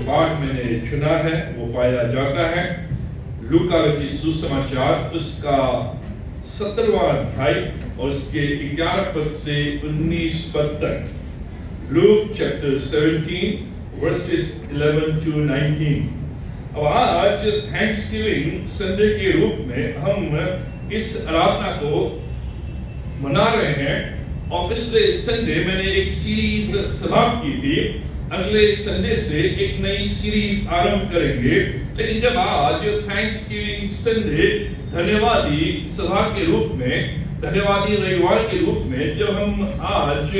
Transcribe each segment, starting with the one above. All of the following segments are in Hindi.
भाग मैंने चुना है वो पाया जाता है लूका रचित सुसमाचार उसका 17वां अध्याय और उसके 11 पद से 19 पद तक। Luke chapter 17 verses 11 to 19। अब आज थैंक्सगिविंग संडे के रूप में हम इस आराधना को मना रहे हैं और पिछले संडे मैंने एक सीरीज समाप्त की थी। अगले संडे से एक नई सीरीज आरंभ करेंगे। लेकिन जब आज थैंक्सगिविंग संडे धन्यवादी सभा के रूप में, धन्यवादी रविवार के रूप में जब हम आज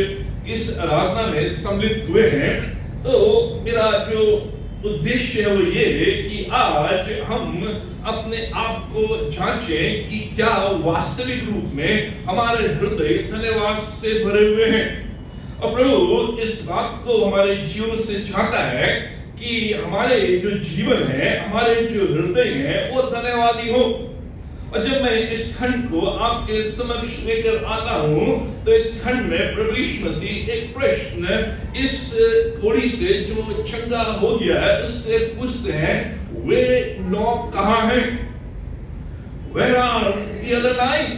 इस आराधना में सम्मिलित हुए हैं तो मेरा जो उद्देश्य है वो ये है कि आज हम अपने आप को जांचें कि क्या वास्तविक रूप में हमारे हृदय धन्यवाद से भरे हुए हैं। और प्रभु इस बात को हमारे जीवन से चाहता है कि हमारे जो जीवन है, हमारे जो हृदय है वो धन्यवादी हो। और जब मैं इस खंड को आपके समक्ष लेकर आता हूं तो इस खंड में प्रभु यीशु मसीह एक प्रश्न इस कोड़ी से जो चंगा हो गया है उससे पूछते हैं, वे 9 कहां हैं? Where are the other 9?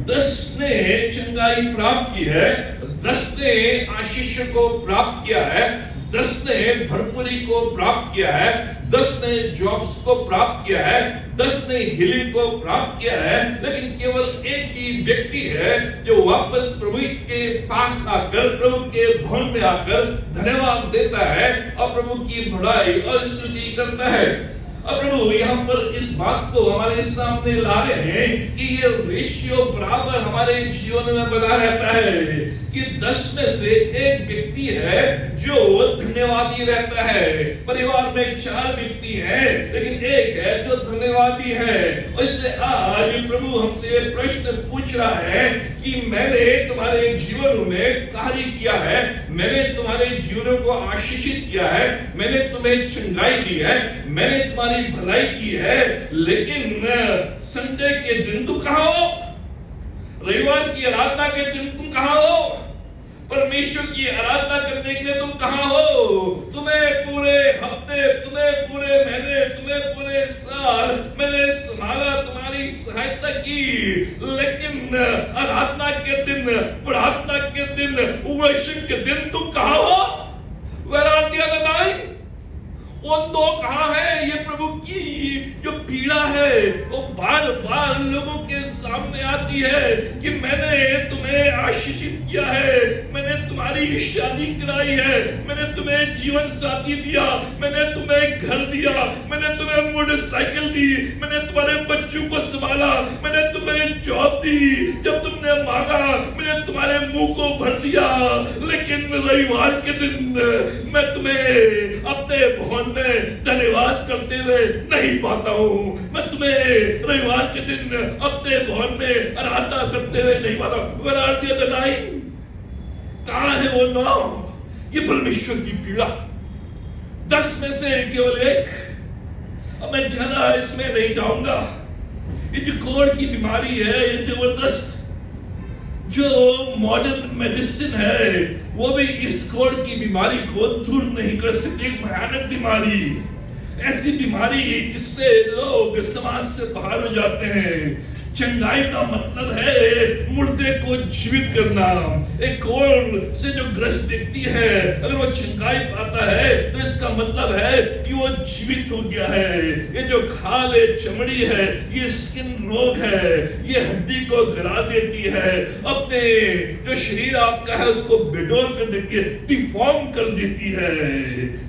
10 ने चंगाई प्राप्त की है, 10 ने आशीष को प्राप्त किया है, 10 ने भरपूरी को प्राप्त किया है, 10 ने जॉब्स को प्राप्त किया है, 10 ने हीलिंग को प्राप्त किया है। लेकिन केवल एक ही व्यक्ति है जो वापस प्रभु के पास आकर, प्रभु के भवन में आकर धन्यवाद देता है और प्रभु की बड़ाई और स्तुति करता है। अब प्रभु यहाँ पर इस बात को हमारे सामने ला रहे हैं कि ये रेशियो बराबर हमारे जीवन में बना रहता है कि 10 में से एक व्यक्ति है जो धन्यवादी रहता है। परिवार में 4 व्यक्ति हैं लेकिन एक है जो धन्यवादी है। और इसलिए आज प्रभु हमसे प्रश्न पूछ रहा है कि मैंने तुम्हारे जीवन में कार्य किया है, मैंने तुम्हारे जीवनों को आशीषित किया है, मैंने तुम्हें चंगाई दी है, मैंने तुम्हारी भलाई की है, लेकिन संडे के दिन तुम कहां हो? रविवार की आराधना के दिन तुम कहां हो? परमेश्वर की आराधना करने के लिए तुम कहां हो? तुम्हें पूरे हफ्ते, तुम्हें पूरे महीने, तुम्हें पूरे साल मैंने संभाला, तुम्हारी सहायता की, लेकिन आराधना के दिन, प्रार्थना के दिन, वर्शिप के दिन तुम कहां हो? Where are the other 9? वो 2 कहां है? ये प्रभु की जो पीड़ा है वो बार बार लोगों के सामने आती है कि मैंने तुम्हें आशीषित किया है, मैंने तुम्हारी शादी कराई है, मैंने तुम्हें जीवन साथी दिया, मैंने तुम्हें घर दिया, मैंने तुम्हें मोटरसाइकिल दी, मैंने तुम्हारे बच्चों को संभाला, मैंने तुम्हें जॉब दी, जब तुमने मांगा मैंने तुम्हारे मुंह को भर दिया। लेकिन रविवार के दिन मैं तुम्हें अपने भवन में धन्यवाद करते हुए नहीं पाता हूं, मैं तुम्हें रविवार के दिन अपने भवन में आराधना करते हुए नहीं पाता हूं। Where are the other 9? कहां है वो 9? ये परमेश्वर की पीड़ा। 10 में से केवल एक। अब मैं ज्यादा इसमें नहीं जाऊंगा। ये जो कोढ़ की बीमारी है, ये जबरदस्त जो मॉडर्न मेडिसिन है वो भी इस कोढ़ की बीमारी को दूर नहीं कर सकती। एक भयानक बीमारी, ऐसी बीमारी जिससे लोग समाज से बाहर हो जाते हैं। चंगाई का मतलब है मुर्दे को जीवित करना। एक कोढ़ से जो ग्रस्त व्यक्ति है अगर वो चंगाई पाता है तो इसका मतलब है कि वो जीवित हो गया है। ये जो खाल है, चमड़ी है, ये स्किन रोग है, ये हड्डी को गिरा देती है, अपने जो शरीर आपका है उसको बेडोल कर देती है, डिफॉर्म कर देती है।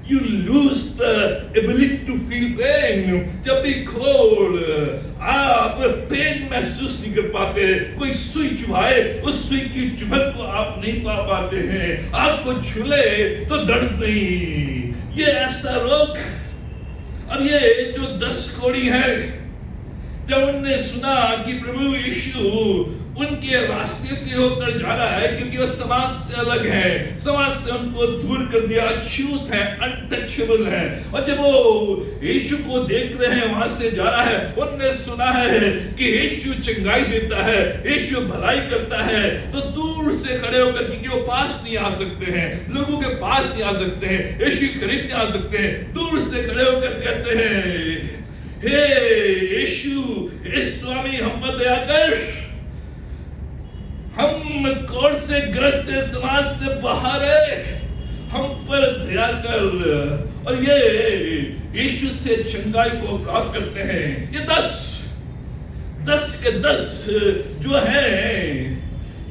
You lose the ability to feel pain. जब भी कोढ़ आप पेन महसूस नहीं कर पाते, कोई सुई चुभाए उस सुई की चुभन को आप नहीं पा पाते हैं, आपको झूले तो दर्द नहीं, ये ऐसा रोग। अब ये जो 10 कोढ़ी है, जब उन्होंने सुना कि प्रभु यीशु उनके रास्ते से होकर जा रहा है, क्योंकि वो समाज से अलग है, समाज से उनको दूर कर दिया, अछूत है, अनटचेबल है। और जब वो यीशु को देख रहे हैं, वहां से जा रहा है, उनने सुना है कि यीशु चंगाई देता है, यीशु भलाई करता है, तो दूर से खड़े होकर, क्योंकि वो पास नहीं आ सकते हैं, लोगों के पास नहीं आ सकते हैं, यीशु खरीदने आ सकते हैं, दूर से खड़े होकर कहते हैं, हे यीशु, हे स्वामी, हम पर दया कर, हम कौन से ग्रस्त समाज से बाहर है, हम पर दया कर। और ये यीशु से चंगाई को प्राप्त करते हैं। ये 10 के 10 जो है,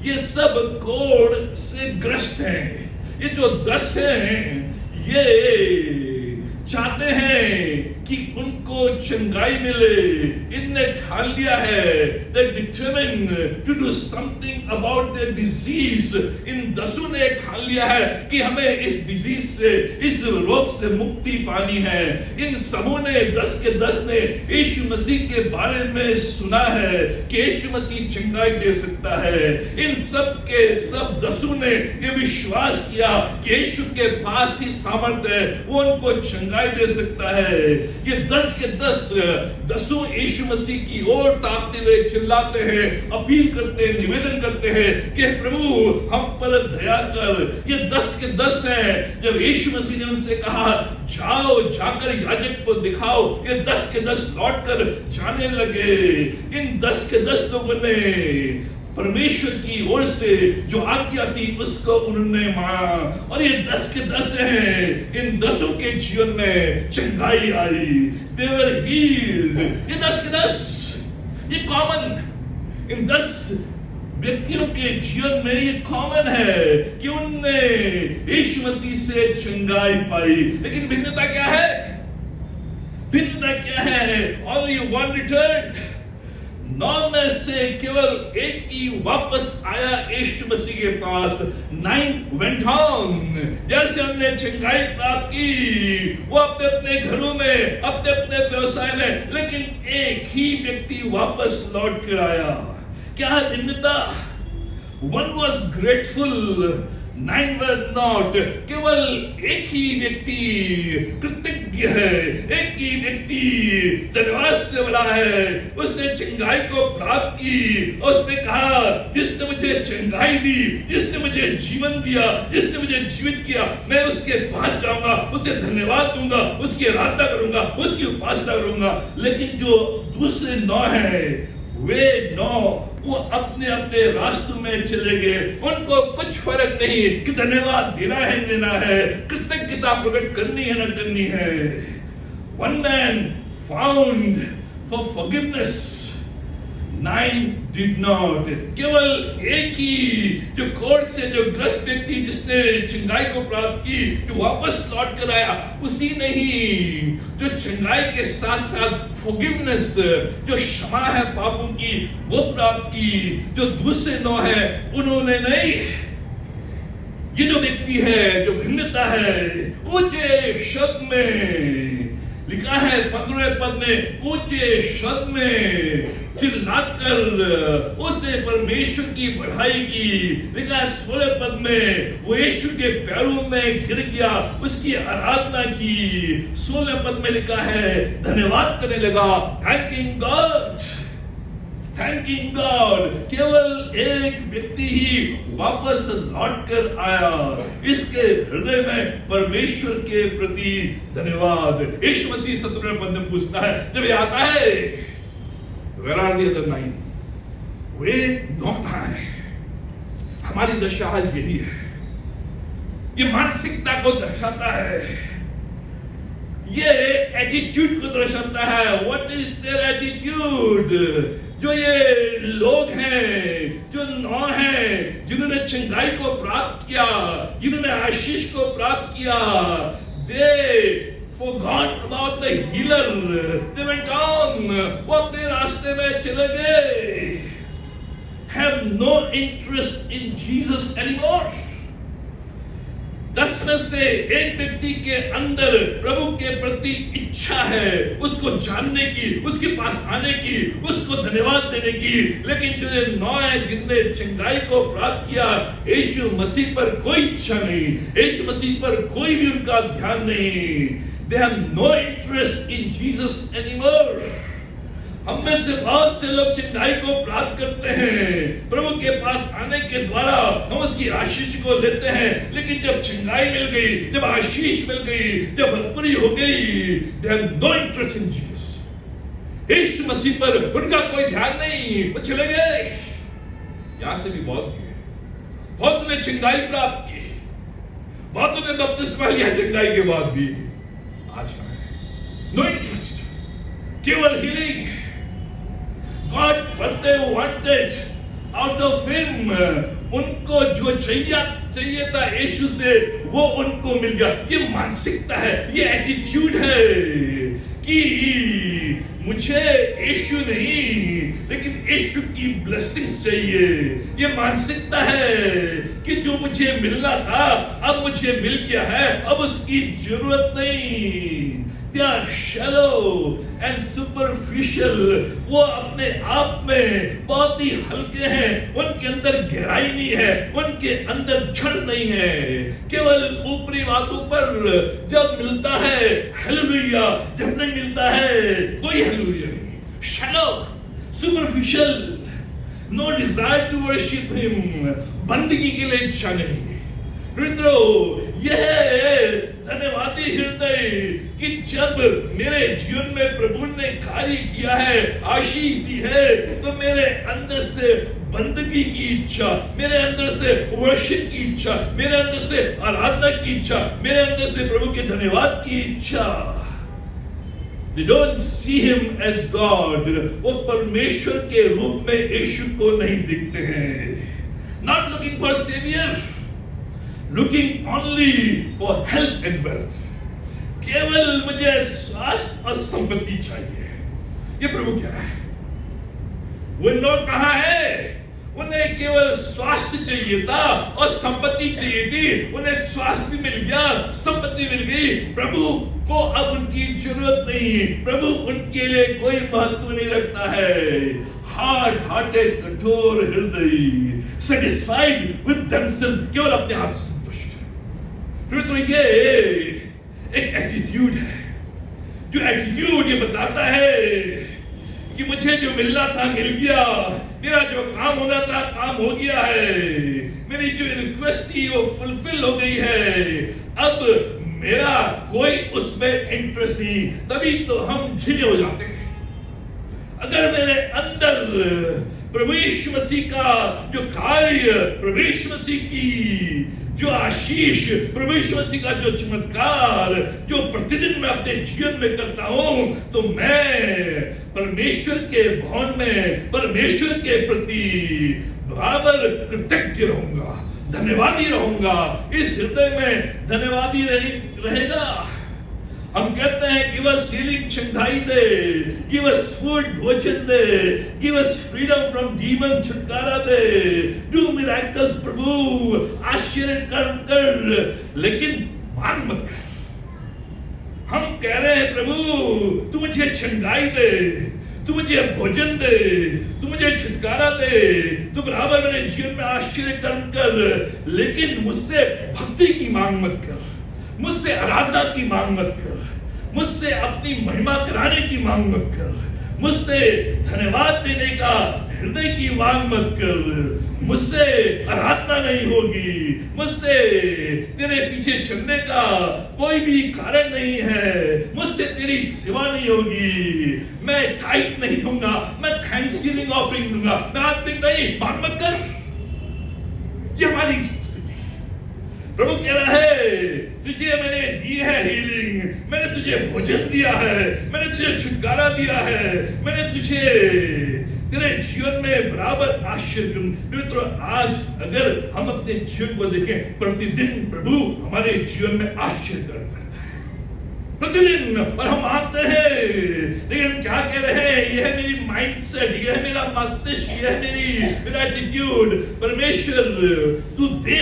ये सब कोढ़ से ग्रस्त हैं। ये जो 10 हैं, ये चाहते हैं कि उनको चंगाई मिले। इनने ठान लिया है, they determined to do something about their disease। इन 10 ने ठान लिया है कि हमें इस डिजीज से, इस रोग से मुक्ति पानी है। इन सबों ने 10 के 10 ने यीशु मसीह के बारे में सुना है कि यीशु मसीह चंगाई दे सकता है। इन सब के सब 10 ने ये विश्वास किया कि यीशु के पास ही सामर्थ्य है, वो उनको चंगाई दे सकता है। ये 10 के 10 यीशु मसीह की ओर ताकते हुए चिल्लाते हैं, अपील करते हैं, निवेदन करते हैं कि प्रभु हम पर दया कर। ये 10 के 10 हैं। जब यीशु मसीह ने उनसे कहा जाओ, जाकर याजक को दिखाओ, ये 10 के 10 लौट कर जाने लगे। इन 10 के 10 लोगों ने परमेश्वर की ओर से जो आज्ञा थी उसको उन्होंने माना, और ये 10 के 10 हैं। इन 10 के जीवन में चंगाई आई, they were healed। ये 10 के 10 ये कॉमन, इन 10 व्यक्तियों के जीवन में ये कॉमन है कि उनने यीशु मसीह से चंगाई पाई। लेकिन भिन्नता क्या है? भिन्नता क्या है? Only one returned। 9 में से केवल एक ही वापस आया यीशु मसीह के पास। 9 went on। जैसे हमने चंगाई प्राप्त की, वो अपने अपने घरों में, अपने अपने व्यवसाय में, लेकिन एक ही व्यक्ति वापस लौट कर आया। क्या है भिन्नता? 1 was grateful, 9 were not। केवल एक ही व्यक्ति कृतज्ञ है, एक ही व्यक्ति धन्यवाद से भरा है। उसने चंगाई को प्राप्त की, उसने कहा जिसने मुझे चंगाई दी, जिसने मुझे जीवन दिया, जिसने मुझे जीवित किया, मैं उसके पास जाऊंगा, उसे धन्यवाद दूंगा, उसकी आराधना करूंगा, उसकी उपासना करूंगा। लेकिन जो दूसरे 9 है, वे 9 वो अपने अपने रास्तों में चले गए। उनको कुछ फर्क नहीं कि धन्यवाद देना है देना है, कृतज्ञता प्रकट करनी है न करनी है। One man found for forgiveness, 9 did not। केवल एक ही जो कोर्ट से जो ग्रस्त व्यक्ति जिसने चंगाई को प्राप्त की, जो वापस लौट कर आया, उसी ने ही जो चंगाई के साथ साथ forgiveness, जो क्षमा है पापों की, वो प्राप्त की। जो दूसरे 9 है, उन्होंने नहीं। ये जो व्यक्ति है, जो भिन्नता है, ऊंचे शब्द में लिखा है 15वें पद में, ऊंचे शब्द में चिल्लाकर उसने परमेश्वर की बढ़ाई की। लिखा है 16वें पद में, वो यीशु के पैरों में गिर गया, उसकी आराधना की। 16वें पद में लिखा है धन्यवाद करने लगा, थैंकिंग गॉड, थैंकिंग गॉड। केवल एक व्यक्ति ही वापस लौट कर आया। इसके हृदय में परमेश्वर के प्रति धन्यवाद। यीशु मसीह 17वें पद में पूछता है, जब ये आता है, Where are the other 9? वे 9 कहाँ हैं? हमारी दशा आज यही है। ये मानसिकता को दर्शाता है, ये एटीट्यूड को दर्शाता है। What is their attitude? जो ये लोग हैं, जो 9 हैं, जिन्होंने चंगाई को प्राप्त किया, जिन्होंने आशीष को प्राप्त किया, they forgot about the healer, they went on। वो अपने रास्ते में चले गए, have no interest in Jesus anymore। 10 वचन से एक व्यक्ति के अंदर प्रभु के प्रति इच्छा है, उसको जानने की, उसके पास आने की, उसको धन्यवाद देने की, लेकिन जो 9 है जिनने चंगाई को प्राप्त किया, यीशु मसीह पर कोई इच्छा नहीं, यीशु मसीह पर कोई भी उनका ध्यान नहीं। They have no interest in Jesus anymore. हम में से बहुत से लोग चंगाई को प्राप्त करते हैं, प्रभु के पास आने के द्वारा हम उसकी आशीष को लेते हैं, लेकिन जब चंगाई मिल गई, जब आशीष मिल गई, जब भरपूरी हो गई, they have no interest in Jesus. यीशु मसीह पर उनका कोई ध्यान नहीं, वो चले गए। यहां से भी बहुत ने चंगाई प्राप्त की, बहुतों ने बपतिस्मा लिया चंगाई के बाद भी, आज नो इंटरेस्ट, केवल healing. God what they wanted out of him, उनको जो चाहिए था यीशु से, वो उनको मिल गया। ये मानसिकता है, ये एटीट्यूड है कि मुझे यीशु नहीं, लेकिन यीशु की ब्लेसिंग्स चाहिए। ये मानसिकता है कि जो मुझे मिलना था अब मुझे मिल गया है, अब उसकी जरूरत नहीं। They are shallow and superficial. वो अपने आप में बहुत ही हल्के हैं, उनके अंदर गहराई नहीं है, उनके अंदर जड़ नहीं है। केवल ऊपरी बातों पर जब मिलता है हालेलुया, जब नहीं मिलता है कोई हालेलुया नहीं। Shallow, superficial, no desire to worship him. बंदगी के लिए इच्छा नहीं। मित्रों, यह धन्यवादी हृदय कि जब मेरे जीवन में प्रभु ने कार्य किया है, आशीष दी है, तो मेरे अंदर से बंदगी की इच्छा, मेरे अंदर से वर्शिप की इच्छा, मेरे अंदर से आराधना की इच्छा, मेरे अंदर से प्रभु के धन्यवाद की इच्छा। They don't see him as God. वो परमेश्वर के रूप में यीशु को नहीं दिखते हैं। Not looking for savior, looking only for health and wealth. केवल मुझे स्वास्थ्य और संपत्ति चाहिए, ये प्रभु कह रहा है। वो लोग कहाँ है? उन्हें केवल स्वास्थ्य चाहिए था और संपत्ति चाहिए थी। उन्हें स्वास्थ्य भी मिल गया, संपत्ति मिल गई, प्रभु को अब उनकी जरूरत नहीं, प्रभु उनके लिए कोई महत्व नहीं रखता है। हार्ड हार्टेड, कठोर हृदय, सेटिस्फाइड विद देमसेल्फ, केवल अपने आप से संतुष्ट। तो ये एक एटीट्यूड है, जो एटीट्यूड ये बताता है कि मुझे जो मिलना था मिल गया, मेरा जो काम होना था काम हो गया है, मेरी जो रिक्वेस्ट थी वो फुलफिल हो गई है, अब मेरा कोई उसमें इंटरेस्ट नहीं। तभी तो हम ढीले हो जाते हैं। अगर मेरे अंदर प्रभु यीशु मसीह का जो कार्य, प्रभु यीशु मसीह की जो आशीष, प्रभु यीशु मसीह का जो चमत्कार, जो प्रतिदिन मैं अपने जीवन में करता हूं, तो मैं परमेश्वर के भवन में परमेश्वर के प्रति बराबर कृतज्ञ रहूंगा, धन्यवादी रहूंगा। इस हृदय में धन्यवादी रहेगा। हम कहते हैं गिव अस हीलिंग, चंगाई दे, गिव अस फूड, भोजन दे, give us freedom from demon, छुटकारा दे, डू मिरेकल्स प्रभु, आश्चर्य कर्म कर, लेकिन मान मत कर। हम कह रहे हैं प्रभु तू मुझे चंगाई दे, तू मुझे भोजन दे, तू मुझे छुटकारा दे, तू बराबर मेरे जीवन में आश्चर्य कर्म कर, लेकिन मुझसे भक्ति की मांग मत कर, मुझसे आराधना की मांग मत कर, मुझसे अपनी महिमा कराने की मांग मत कर, मुझसे धन्यवाद देने का हृदय की मांग मत कर। मुझसे आराधना नहीं होगी, मुझसे तेरे पीछे चलने का कोई भी कारण नहीं है, मुझसे तेरी सेवा नहीं होगी, मैं टाइट नहीं दूंगा, मैं थैंक्सगिविंग ऑफरिंग दूंगा, मैं आत्मिक नहीं, मांग मत कर। ये हमारी प्रभु कह रहा है तुझे मैंने दी है हीलिंग, मैंने तुझे भोजन दिया है, मैंने तुझे छुटकारा दिया है, मैंने तुझे तेरे जीवन में बराबर आश्चर्य। मित्रों, आज अगर हम अपने जीवन को देखें, प्रतिदिन प्रभु हमारे जीवन में आश्चर्य करता है प्रतिदिन, और हम मानते हैं, लेकिन क्या कह रहे हैं? यह है मेरी माइंडसेट, यह है मेरा मस्तिष्क, यह है मेरा एटीट्यूड। परमेश्वर तू दे,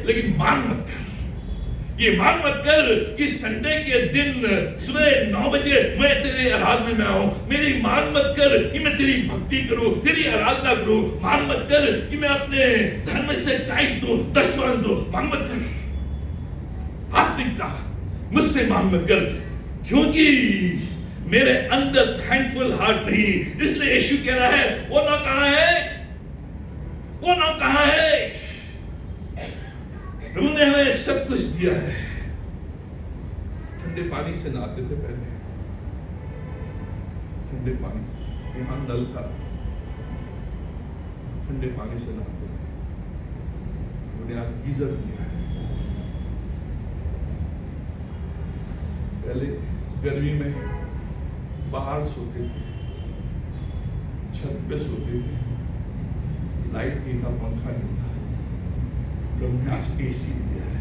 लेकिन मांग मत कर। ये मांग मत कर कि संडे के दिन सुबह 9 बजे मैं तेरे आराधना में आऊं। मेरी मांग मत कर कि मैं तेरी भक्ति करूं, तेरी आराधना करूं। मांग मत कर कि मैं अपने धन में से टाइप दूं, दशवांश दूं। मांग मत कर। आत्मिकता मुझसे मांग मत कर, क्योंकि मेरे अंदर थैंकफुल हार्ट नहीं। इसलिए यीशु कह रहा है, वो ना कहां है, वो ना कहां है। प्रभु ने हमें सब कुछ दिया है। ठंडे पानी से नहाते थे पहले, ठंडे पानी से, यहां नल था, ठंडे पानी से नहाते थे। उन्होंने आज गीजर दिया है। पहले गर्मी में बाहर सोते थे, छत पे सोते थे, लाइट नहीं था, पंखा नहीं था। लोग ने आज एसी दिया है।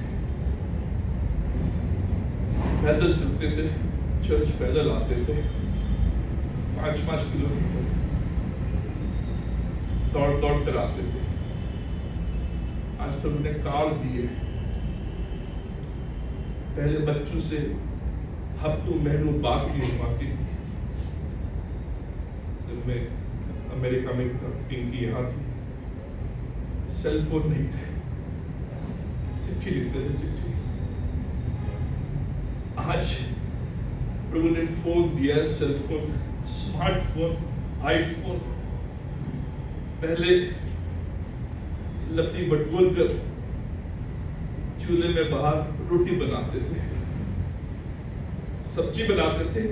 पैदल चलते थे, चर्च पैदल आते थे, 5-5 किलोमीटर दौड़ दौड़ कर आते थे। आज तो उन्हें कार दिए। पहले बच्चों से हफ्तों महीनों बात नहीं हो पाती थी। जब मैं अमेरिका में था, पिंकी यहाँ थी, सेल फोन नहीं थे, चिट्ठी लिखते थे, चिट्ठी। आज प्रभु ने फोन दिया, सेल फोन, स्मार्टफोन, आईफोन। पहले लकड़ी बटोर कर चूल्हे में बाहर रोटी बनाते थे, सब्जी बनाते थे।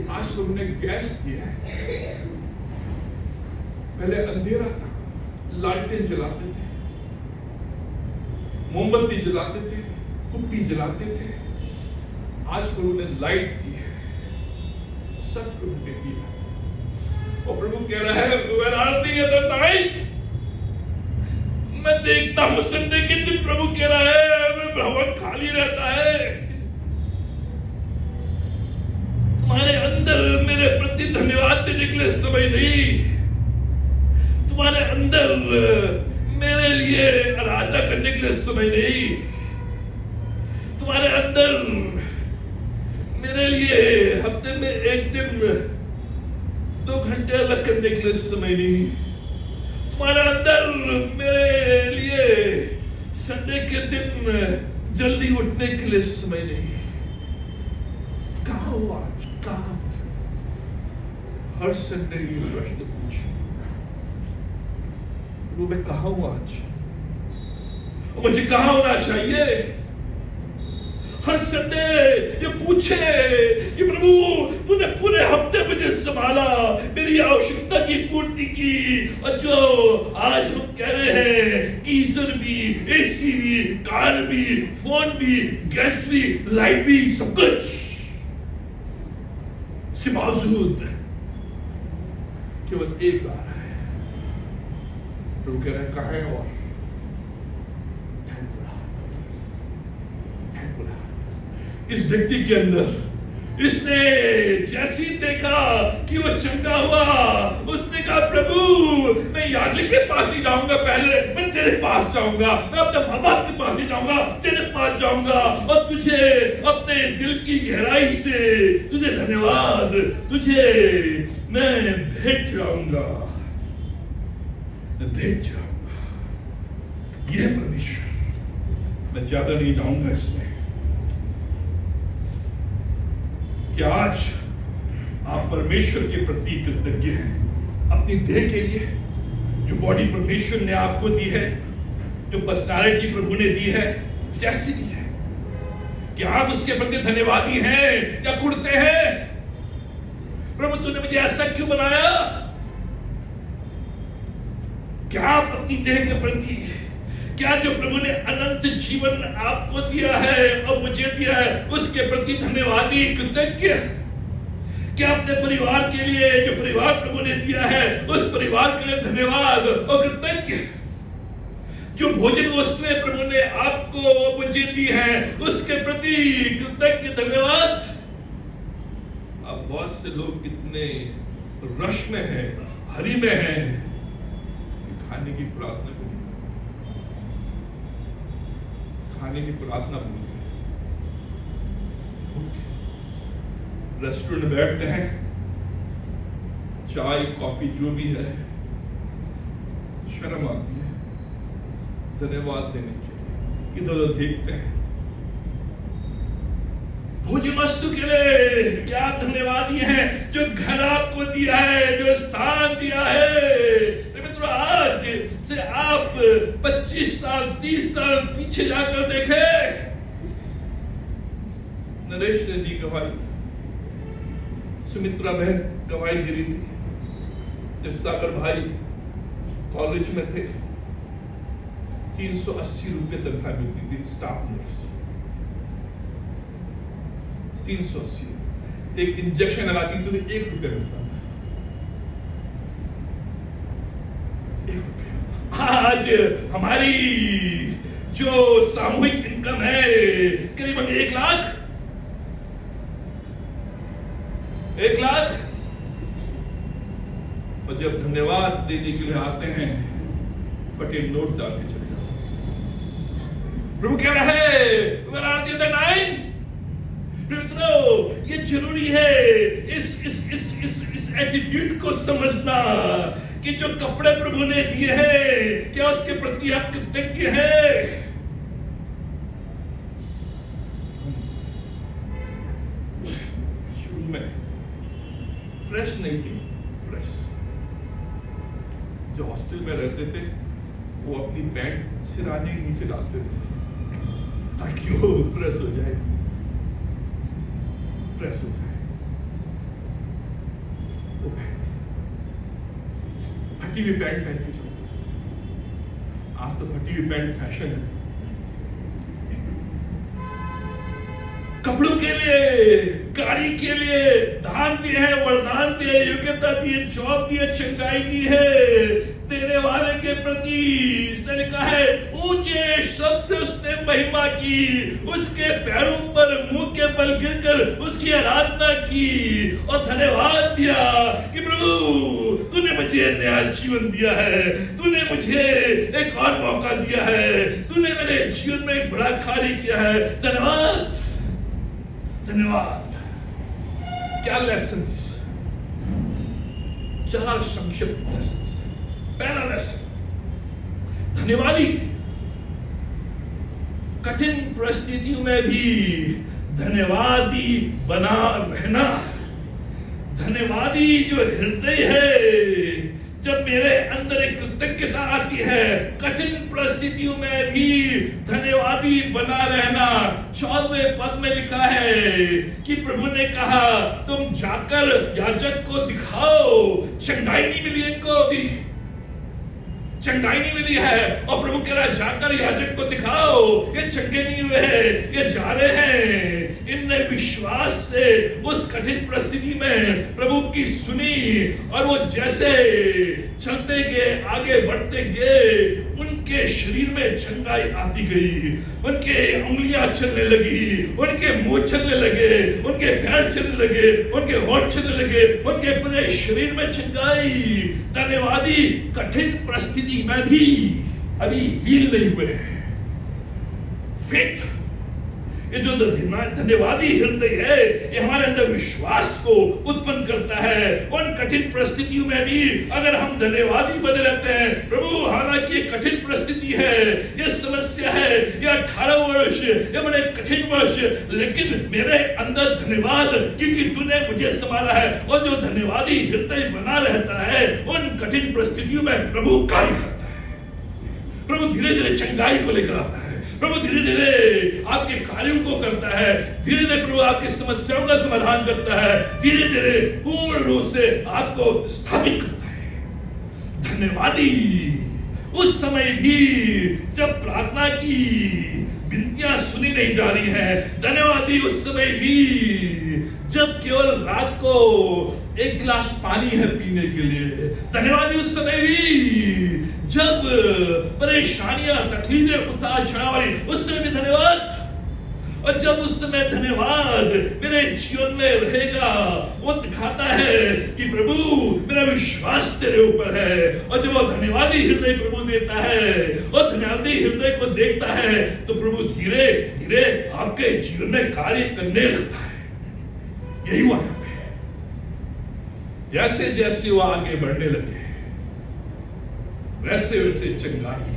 आज प्रभु ने गैस दिया है। पहले अंधेरा था, लालटेन जलाते थे, मोमबत्ती जलाते थे, कुप्पी जलाते थे। आज प्रभु ने लाइट दी है, सब प्रभु ने दिया। और प्रभु कह रहा है, when आरती है तो नाइट। मैं देखता हूं संडे के दिन प्रभु कह रहा है, मैं भवन खाली रहता है। तुम्हारे अंदर मेरे प्रति धन्यवाद देने के लिए समय नहीं। तुम्हारे अंदर मेरे लिए आराधना करने के लिए समय नहीं। तुम्हारे अंदर मेरे लिए हफ्ते में एक दिन 2 घंटे अलग करने के लिए समय नहीं। तुम्हारे अंदर मेरे लिए संडे के दिन जल्दी उठने के लिए समय नहीं। कहाँ हो आज? कहाँ? हर संडे ये प्रश्न पूछे, वो मैं कहाँ हूं आज? मुझे कहाँ होना चाहिए? हर संडे ये पूछे कि प्रभु तूने पूरे हफ्ते मुझे संभाला, मेरी आवश्यकता की पूर्ति की, और जो आज हम कह रहे हैं गीजर भी, एसी भी, कार भी, फोन भी, गैस भी, लाइट भी, सब कुछ, इसके बावजूद केवल एक बार है। प्रभु कह रहे हैं कहाँ है? और इस व्यक्ति के अंदर इसने जैसी देखा कि वो चंगा हुआ, उसने कहा प्रभु मैं याजक के पास नहीं जाऊंगा, पहले मैं तेरे पास जाऊंगा, मैं अपने माँ बाप के पास नहीं जाऊंगा, तेरे पास जाऊंगा और तुझे अपने दिल की गहराई से तुझे धन्यवाद, तुझे मैं भेंट जाऊंगा, मैं भेंट जाऊंगा। यह परमेश्वर, मैं ज्यादा नहीं जाऊंगा इसमें। क्या आज आप परमेश्वर के प्रति कृतज्ञ हैं? अपनी देह के लिए, जो बॉडी परमेश्वर ने आपको दी है, जो पर्सनालिटी प्रभु ने दी है, जैसी भी है, क्या आप उसके प्रति धन्यवादी हैं या कुड़ते हैं? प्रभु तूने मुझे ऐसा क्यों बनाया? क्या आप अपनी देह के प्रति, क्या जो प्रभु ने अनंत जीवन आपको दिया है और मुझे दिया है, उसके प्रति धन्यवादी, कृतज्ञ? क्या अपने परिवार के लिए, जो परिवार प्रभु ने दिया है, उस परिवार के लिए धन्यवाद और कृतज्ञ? जो भोजन वस्तुएं प्रभु ने आपको मुझे दी है, उसके प्रति कृतज्ञ, धन्यवाद? अब बहुत से लोग इतने रश में हैं, हरी में हैं, खाने की प्रार्थना, खाने की प्रार्थना भूल गए। रेस्टोरेंट में बैठते हैं, चाय कॉफी जो भी है, शर्म आती है धन्यवाद देने के लिए। इधर उधर देखते हैं, भोजमस्तु के लिए क्या धन्यवादी हैं जो घर आपको दिया है, जो स्थान दिया है। मित्रों, आज से आप 25 साल 30 साल पीछे जाकर देखें, नरेश ने दी गवाही, सुमित्रा बहन गवाही दे रही थी जब सागर भाई कॉलेज में थे। 380 रुपए तनख्वाह मिलती थी स्टाफ नर्स, 380। एक इंजेक्शन लगाती थी तो 1 रुपया मिलता था, 1 रुपया। आज हमारी जो सामूहिक इनकम है करीबन 1 लाख, 1 लाख। और जब धन्यवाद देने के लिए आते हैं, फटे नोट डाल के चले जाओ। प्रभु कह रहा है, where are the other 9? मित्रों, ये जरूरी है इस एटीट्यूड को समझना कि जो कपड़े प्रभु ने दिए हैं, क्या उसके प्रति आप कृतज्ञ हैं? शुरू में प्रेस नहीं थी, प्रेस। जो हॉस्टल में रहते थे वो अपनी पैंट सिराने के नीचे डालते थे ताकि वो प्रेस हो जाए, प्रेस हो जाए। वो फटी हुई पैंट पहन के चलते। आज तो फटी हुई पैंट फैशन है। कपड़ों के लिए, गाड़ी के लिए दान दिए है, वरदान दिए, योग्यता दिए, जॉब दिए, चंगाई दी है। देने वाले के प्रति इसने लिखा है, ऊंचे शब्द से उसने महिमा की, उसके पैरों पर मुंह के बल गिरकर उसकी आराधना की और धन्यवाद दिया कि प्रभु तूने मुझे नया जीवन दिया है, तूने मुझे एक और मौका दिया है, तूने मेरे जीवन में एक बड़ा कार्य किया है। धन्यवाद, धन्यवाद। क्या लेसन्स, 4 संक्षिप्त लेसन्स। पहला लेसन, धन्यवादी कठिन परिस्थितियों में भी धन्यवादी बना रहना। धन्यवादी जो हृदय है, जब मेरे अंदर एक कृतज्ञता आती है, कठिन परिस्थितियों में भी धन्यवादी बना रहना। 14वें पद में लिखा है कि प्रभु ने कहा, तुम जाकर याजक को दिखाओ। चंगाई नहीं मिली इनको, अभी चंगाई नहीं मिली है और प्रभु कह रहा है जाकर याजक को दिखाओ। ये चंगे नहीं हुए हैं, ये जा रहे हैं। इनने विश्वास से उस कठिन परिस्थिति में प्रभु की सुनी और वो जैसे चलते गए, आगे बढ़ते गए, उनके शरीर में चंगाई आती गई। उनके उंगलियां चलने लगी, उनके मुंह चलने लगे, उनके पैर चलने लगे, उनके होंठ चलने लगे, उनके पूरे शरीर में चंगाई। धन्यवादी कठिन परिस्थिति में भी अभी हील नहीं हुए। फेथ, ये जो धन्यवादी हृदय है, ये हमारे अंदर विश्वास को उत्पन्न करता है। उन कठिन परिस्थितियों में भी अगर हम धन्यवादी बने रहते हैं, प्रभु हालांकि ये कठिन परिस्थिति है, ये समस्या है, ये 18 वर्ष, ये बड़े कठिन वर्ष, लेकिन मेरे अंदर धन्यवाद, क्योंकि तूने मुझे संभाला है। और जो धन्यवादी हृदय बना रहता है, उन कठिन परिस्थितियों में प्रभु कार्य करता है। प्रभु धीरे धीरे चंगाई को लेकर आता है, प्रभु धीरे धीरे आपके कार्यों को करता है, धीरे धीरे प्रभु आपकी समस्याओं का समाधान करता है, धीरे धीरे पूर्ण रूप से आपको स्थापित करता है। धन्यवादी उस समय भी जब प्रार्थना की विनतियां सुनी नहीं जा रही हैं, धन्यवादी उस समय भी जब केवल रात को 1 गिलास पानी है पीने के लिए, धन्यवादी उस समय भी जब परेशानियां, तकलीफें, उतार चढ़ाव, उस समय भी धन्यवाद। और जब उस समय धन्यवाद मेरे जीवन में रहेगा, वो दिखाता है कि प्रभु मेरा विश्वास तेरे ऊपर है। और जब वो धन्यवादी हृदय प्रभु देता है और धन्यवादी हृदय को देखता है तो प्रभु धीरे धीरे आपके जीवन में कार्य करने लगता है। यही हुआ है। जैसे जैसे वो आगे बढ़ने लगे वैसे वैसे चंगाई,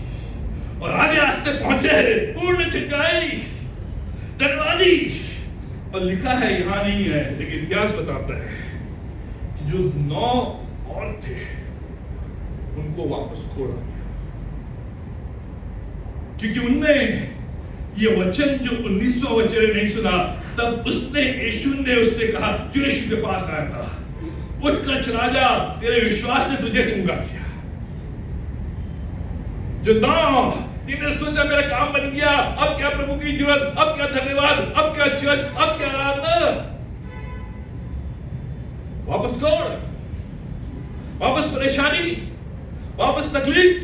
और आगे रास्ते पहुंचे पूर्ण चंगाई, धन्यवादी। और लिखा है, यहां नहीं है लेकिन इतिहास बताता है कि जो 9 और थे उनको वापस छोड़ा गया, क्योंकि उनने ये वचन जो 19वां वचन नहीं सुना। तब उसने यीशु ने उससे कहा, जो यीशु के पास आया था, उठकर चला जा, तेरे विश्वास ने तुझे चंगा किया। जो 9 जिन्हें सोचा मेरा काम बन गया, अब क्या प्रभु की जरूरत, अब क्या धन्यवाद, अब क्या चर्च, अब क्या आराधना, वापस दौड़, वापस परेशानी, वापस तकलीफ।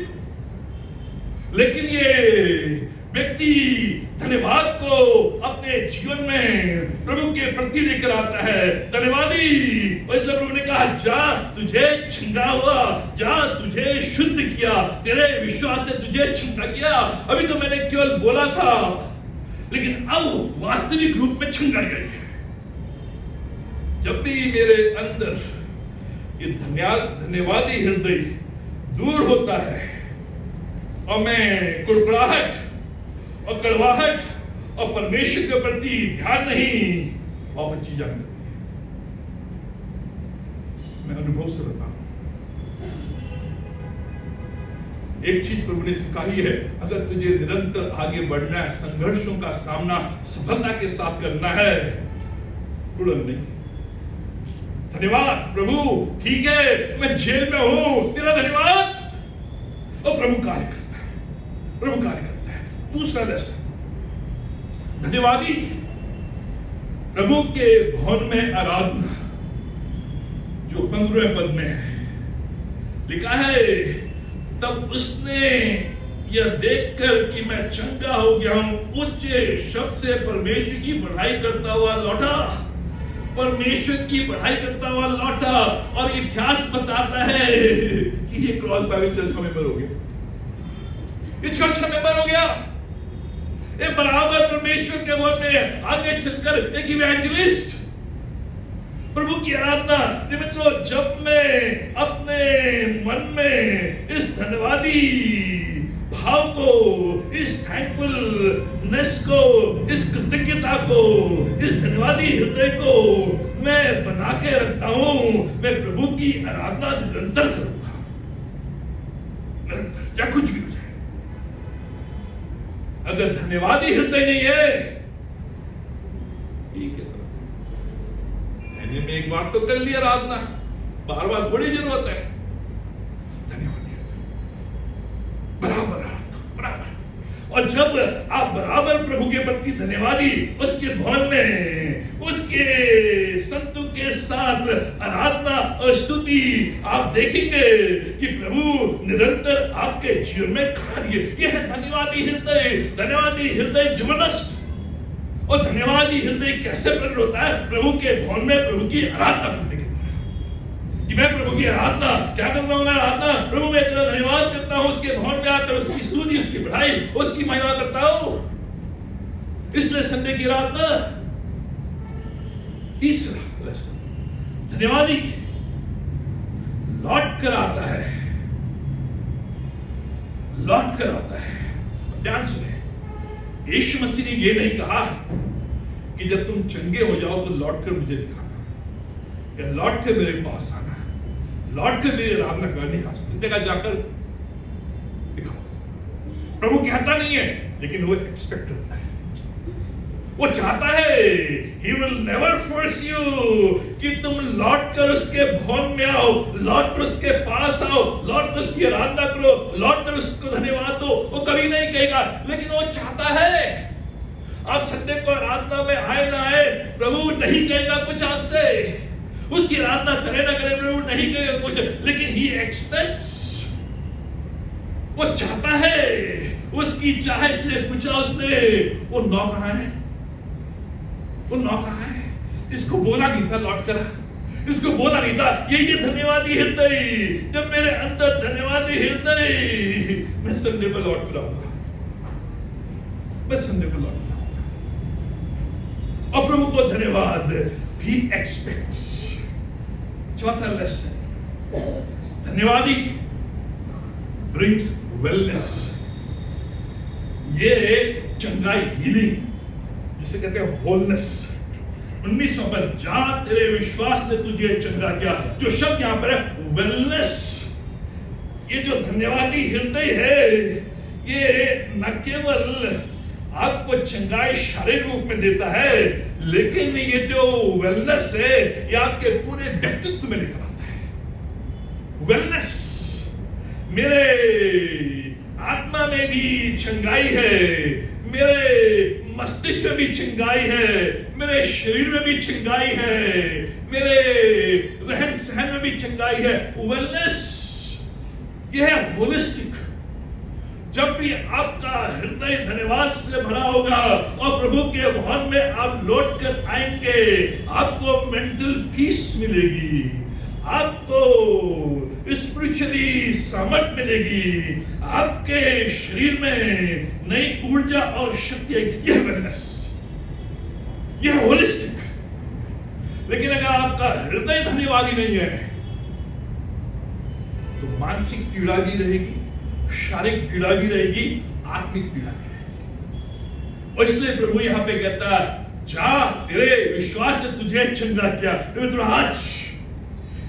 लेकिन ये व्यक्ति धन्यवाद को अपने जीवन में प्रभु के प्रति लेकर आता है, धन्यवादी। और इसलिए प्रभु ने कहा, जा तुझे छंगा हुआ, जा तुझे शुद्ध किया, तेरे विश्वास ने तुझे छंगा किया। अभी तो मैंने केवल बोला था, लेकिन अब वास्तविक रूप में छंगाई गई है। जब भी मेरे अंदर ये धन्यवादी हृदय दूर होता है और मैं कुड़कुड़ाहट और कड़वाहट और परमेश्वर के प्रति ध्यान नहीं, वापस चीजें आने लगती हैं। मैं अनुभव से बताऊं, एक चीज प्रभु ने सिखाई है, अगर तुझे निरंतर आगे बढ़ना है, संघर्षों का सामना सफलता के साथ करना है, कुड़न नहीं। धन्यवाद प्रभु, ठीक है मैं जेल में हूं, तेरा धन्यवाद। और प्रभु कार्य करता है, प्रभु कार्य करता है। दूसरा लेसन, धन्यवादी प्रभु के भवन में आराधना, जो 15वें पद में है, लिखा है, तब उसने यह देखकर कि मैं चंगा हो गया हूं, ऊंचे शब्द से परमेश्वर की बढ़ाई करता हुआ लौटा, परमेश्वर की बढ़ाई करता हुआ लौटा। और इतिहास बताता है कि ये क्रॉस बाइबल चर्च का मेंबर हो गया, ये चर्च का मेंबर हो गया, ये बराबर परमेश्वर के भवन में आगे चलकर एक इवेंजलिस्ट, प्रभु की आराधना। मित्रों, जब मैं अपने मन में इस धन्यवादी भाव को, इस थैंकफुलनेस को, इस कृतज्ञता को, इस धन्यवादी हृदय को मैं बना के रखता हूं, मैं प्रभु की आराधना निरंतर करूंगा, निरंतर, चाहे कुछ भी हो जाए। अगर धन्यवादी हृदय नहीं है, ठीक है, तो मैंने में एक बार तो कर लिया आराधना, बार बार थोड़ी जरूरत है। धन्यवादी हृदय, बराबर बराबर। और जब आप बराबर प्रभु के प्रति धन्यवादी, उसके भवन में उसके संतों के साथ आराधना और स्तुति, आप देखेंगे कि प्रभु निरंतर आपके जीवन में कार्य। यह है धन्यवादी हृदय। धन्यवादी हृदय जबरदस्त। और धन्यवादी हृदय कैसे प्रकट होता है? प्रभु के भवन में प्रभु की आराधना करने के द्वारा। कि मैं प्रभु की आराधना क्या कर रहा हूं? मैं आराधना प्रभु में तेरा धन्यवाद करता हूं, उसके भवन में आकर उसकी स्तुति, उसकी बढ़ाई, उसकी महिमा करता हूं। इसलिए संडे की आराधना। तीसरा लेसन, धन्यवादी लौट कर आता है, लौट कर आता है। ध्यान सुने, यीशु मसीह ने यह नहीं कहा कि जब तुम चंगे हो जाओ तो लौट कर मुझे दिखाना, या लौट कर मेरे पास आना, लौट कर मेरी आराधना करने का जाकर दिखाओ। प्रभु कहता नहीं है, लेकिन वो एक्सपेक्ट करता है, वो चाहता है। He will never force you कि तुम लौट कर उसके भवन में आओ, लौट कर उसके पास आओ, लौट कर उसकी आराधना करो, लौट कर उसको धन्यवाद दो। वो कभी नहीं कहेगा, लेकिन वो चाहता है। आप संडे को आराधना में आए ना आए, प्रभु नहीं कहेगा कुछ आपसे। उसकी आराधना करे ना करे, प्रभु नहीं कहेगा कुछ, लेकिन he expects, वो चाहता है। उसकी चाह इसलिए पूछा उसने, वो 9 कहां है? वो नौका है, इसको बोला नहीं था लौट कर, इसको बोला नहीं था ये धन्यवादी हृदय, जब मेरे अंदर धन्यवादी हृदय, मैं संडे को लौट कर आऊंगा, मैं संडे को लौट कर आऊंगा। और प्रभु को धन्यवाद, ही एक्सपेक्ट्स। चौथा लेसन, धन्यवादी ब्रिंग्स वेलनेस। ये चंगाई, हीलिंग, जिसे कहते हैं होलनेस। 19 पर जहां तेरे विश्वास ने तुझे चंगा किया, जो शब्द यहां पर है वेलनेस। ये जो धन्यवादी हृदय है, ये न केवल आपको चंगाई शारीरिक रूप में देता है, लेकिन ये जो वेलनेस है, ये आपके पूरे व्यक्तित्व में निकल आता है। वेलनेस, मेरे आत्मा में भी चंगाई है, मेरे मस्तिष्क में भी चंगाई है, मेरे शरीर में भी चंगाई है, मेरे रहन सहन में भी चंगाई है। वेलनेस, यह है होलिस्टिक। जब भी आपका हृदय धन्यवाद से भरा होगा और प्रभु के भवन में आप लौट कर आएंगे, आपको मेंटल पीस मिलेगी, आपको स्पिरिचुअली सामर्थ मिलेगी, आपके शरीर में नई ऊर्जा और शक्ति आएगी। यह वेलनेस, यह होलिस्टिक। लेकिन अगर आपका हृदय धन्यवादी नहीं है, तो मानसिक पीड़ा भी रहेगी, शारीरिक पीड़ा भी रहेगी, आत्मिक पीड़ा भी रहेगी। और इसलिए प्रभु यहां पे कहता है, जा, तेरे विश्वास ने तुझे चंगा किया। आज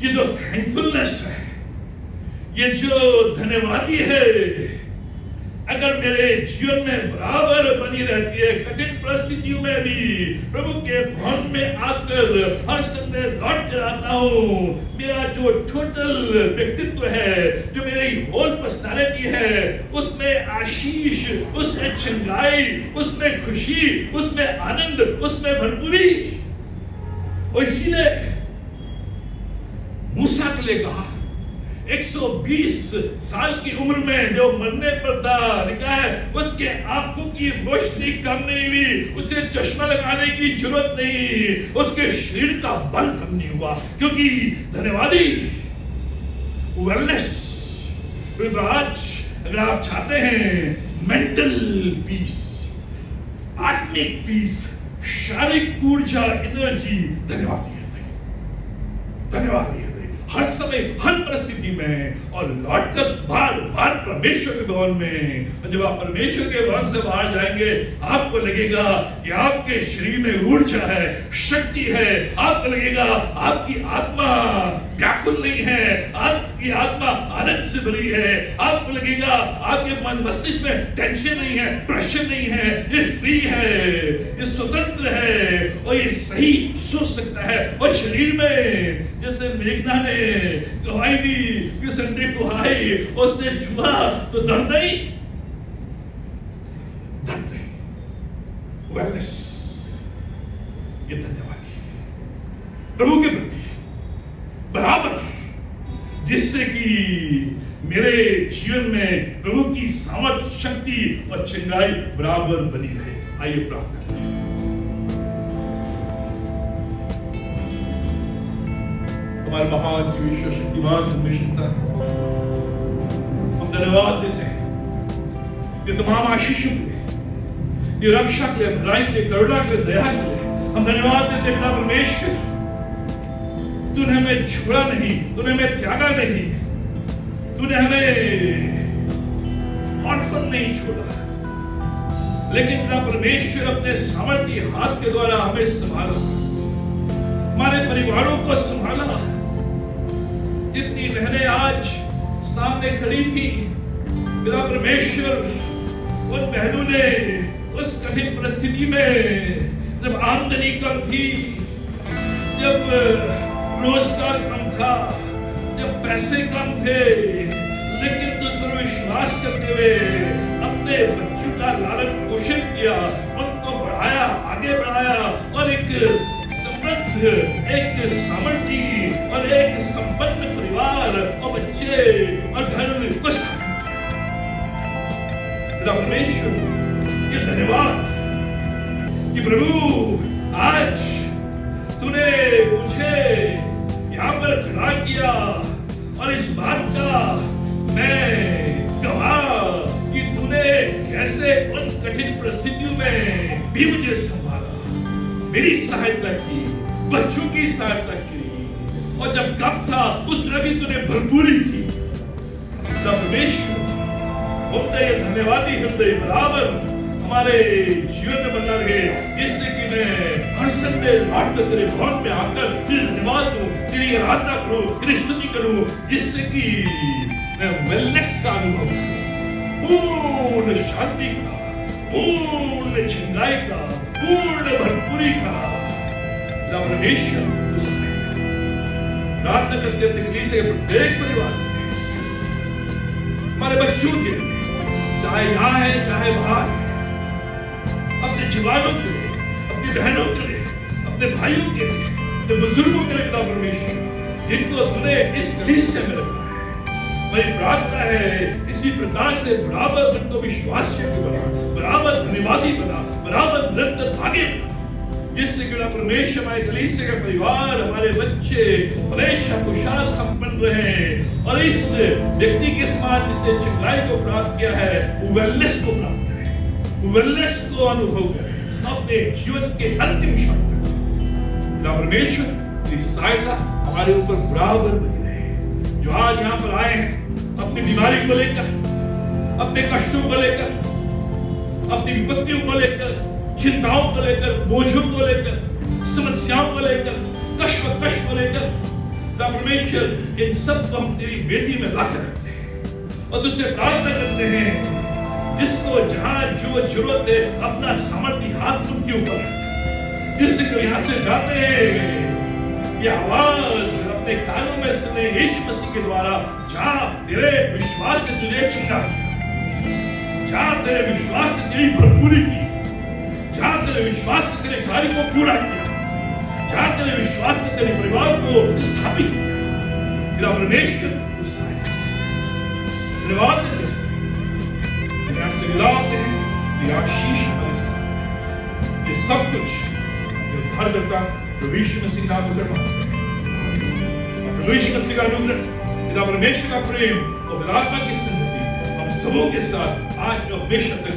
ये जो थैंकफुलनेस है, ये जो धन्यवादी है, अगर मेरे जीवन में बराबर बनी रहती है, कठिन परिस्थितियों में भी प्रभु के भवन में आकर हर संडे लौट कर आता हूँ, मेरा जो टोटल व्यक्तित्व है, जो मेरी होल पर्सनालिटी है, उसमें आशीष, उसमें चंगाई, उसमें खुशी, उसमें आनंद, उसमें भरपूरी। और इसीलिए मूसा के लिए कहा, 120 साल की उम्र में जो मरने पर था, लिखा है उसके आंखों की रोशनी कम नहीं हुई, उसे चश्मा लगाने की जरूरत नहीं, उसके शरीर का बल कम नहीं हुआ, क्योंकि धन्यवादी वेलनेस। आज अगर आप चाहते हैं मेंटल पीस, आत्मिक पीस, शारीरिक ऊर्जा, एनर्जी, धन्यवादी हृदय, धन्यवादी हर समय, हर परिस्थिति में, और लौटकर बार बार परमेश्वर के भवन में। और जब आप परमेश्वर के भवन से बाहर जाएंगे, आपको लगेगा कि आपके शरीर में ऊर्जा है, शक्ति है, आपको लगेगा आपकी आत्मा व्याकुल नहीं है, आपकी आत्मा आनंद से भरी है, आपको लगेगा आपके मन मस्तिष्क में टेंशन नहीं है, प्रेशर नहीं है, ये फ्री है, ये स्वतंत्र है, और ये सही सोच सकता है। और शरीर में जैसे मेघना ने गवाही दी कि संडे को आए, उसने छुआ तो दर्द नहीं, दर्द नहीं, वेलनेस। ये धन्यवादी प्रभु के प्रति बराबर, जिससे कि मेरे जीवन में प्रभु की सामर्थ, शक्ति और चंगाई बराबर बनी रहे। आइए प्रार्थना करें। हमारे महान विश्व शक्तिमान परमेश्वर, हम धन्यवाद देते हैं कि तमाम आशीषों के लिए, ये रक्षा के लिए, भलाई के लिए, करुणा के लिए, दया के लिए हम धन्यवाद देते हैं। परमेश्वर, तूने हमें छोड़ा नहीं, तूने हमें त्यागा नहीं, तूने हमें ऑर्फन नहीं छोड़ा, लेकिन तेरा परमेश्वर अपने सामर्थ्य हाथ के द्वारा हमें संभाला, हमारे परिवारों को संभाला। जितनी बहनें आज सामने खड़ी थी, मेरा परमेश्वर उन बहनों ने उस कठिन परिस्थिति में, जब आमदनी कम थी, जब रोजगार कम था, जब पैसे कम थे, लेकिन तुझ पर विश्वास करते हुए अपने बच्चों का लालन पोषण किया, उनको बढ़ाया, आगे बढ़ाया, और एक समृद्ध, एक सामर्थी और एक संपन्न परिवार और बच्चे और घर को स्थापित किया। परमेश्वर, ये धन्यवाद कि प्रभु आज तूने मुझे यहाँ पर खड़ा किया और इस बात का मैं गवाह कि तूने कैसे उन कठिन परिस्थितियों में भी मुझे संभाला, मेरी सहायता की, बच्चों की सहायता की, और जब कम था उसमें भी तूने भरपूरी की। परमेश्वर हृदय धन्यवादी हृदय बराबर हमारे जीवन में बना रहे, इससे कि मैं हर संडे लौट कर तेरे भवन में आकर तेरे धन्यवाद दूं, तेरी आराधना करूं, तेरी स्तुति करूं, जिससे कि मैं वेलनेस का अनुभव करूं, पूर्ण शांति का, पूर्ण चंगाई का, पूर्ण भरपूरी का। परमेश्वर प्रार्थना करते अपने कलीसिया के प्रत्येक परिवार, हमारे बच्चों के, चाहे यहाँ है चाहे बाहर, अपने जवानों के लिए, अपनी बहनों के लिए, अपने भाइयों के लिए, अपने बुजुर्गों के लिए, परमेश्वर जिनको तूने इस कलीसिया में रखा है, मेरी प्रार्थना है इसी प्रकार से बराबर उनको विश्वास बना, बराबर धन्यवादी बना, बराबर निरंतर आगे बढ़ा, जिससे कि परमेश्वर हमारे कलीसिया का परिवार, हमारे बच्चे हमेशा खुशहाल संपन्न रहे, और इस व्यक्ति के समान जिसने चंगाई को प्राप्त किया है वो वेलनेस को प्राप्त करे, वेलनेस को अनुभव करे अपने जीवन के अंतिम क्षण तक। परमेश्वर की सहायता हमारे ऊपर बराबर बनी रहे। जो आज यहाँ पर आए हैं अपनी बीमारी को लेकर, अपने कष्टों को लेकर, अपनी विपत्तियों को लेकर, चिंताओं को लेकर, बोझों को लेकर, समस्याओं को लेकर, कष्ट को लेकर, परमेश्वर इन सब को हम तेरी वेदी में लाकर रखते हैं और तुझसे प्रार्थना करते हैं, जिसको जहां जो जरूरत है अपना सामर्थ्य हाथ उनके ऊपर रख, जिससे कि यहाँ से जाते हैं ये आवाज अपने कानों में सुने यीशु मसीह के द्वारा, जहां तेरे विश्वास ने तुझे चंगा किया, जहां तेरे विश्वास ने तेरी भरपूरी की, जहां तेरे विश्वास ने तेरे कार्य को पूरा किया, जहां तेरे विश्वास ने तेरे परिवार को स्थापित किया, परमेश्वर धन्यवाद देते हैं, आशीष ये सब कुछ जो घर करता प्रभु यीशु मसीह के नाम में करना, प्रभु यीशु मसीह का अनुग्रह, पिता परमेश्वर का प्रेम और आत्मा की संगति हम सबों के साथ आज और हमेशा तक